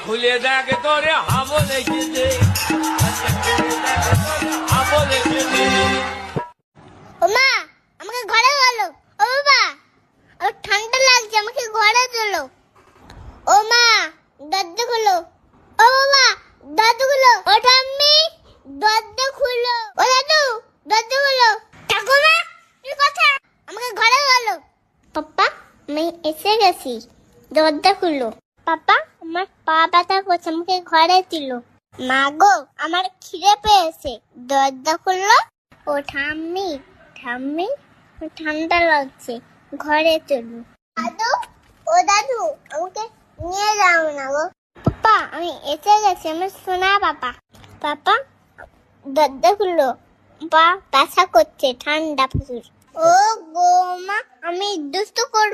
খুলে দেখে তোরে হাবো লেগেছে হাবো লেগেছে। ও মা, আমাকে ঘরে বলো। ও বাবা, আমার ঠান্ডা লাগছে, আমাকে ঘরে তোলো। ও মা, দরজা খুলো। ও বাবা, দরজা খুলো। ও ঠাম্মি, দরজা খুলো। ও দাদু, দরজা খুলো। ঠাকুমা, কি কথা? আমাকে ঘরে বলো। পাপা, আমি এসে গেছি, দরজা খুলো। পাপা, আমার পা ব্যথা করছে, আমাকে ঘরে তুলো। মা গো, আমার খিদে পেয়েছে, দরজা খুললো। ও ঠাম্মি, ঠাম্মি, ঠান্ডা লাগছে, ঘরে চলো। দাদু, ও দাদু, আমাকে নিয়ে যাও না গো। পাপা, আমি এসে গেছি, আমার সোনা পাপা। পাপা, দরজা খুললো, পা ব্যথা করছে, ঠান্ডা প্রচুর। ও গো মা, আমি দুষ্টু করব।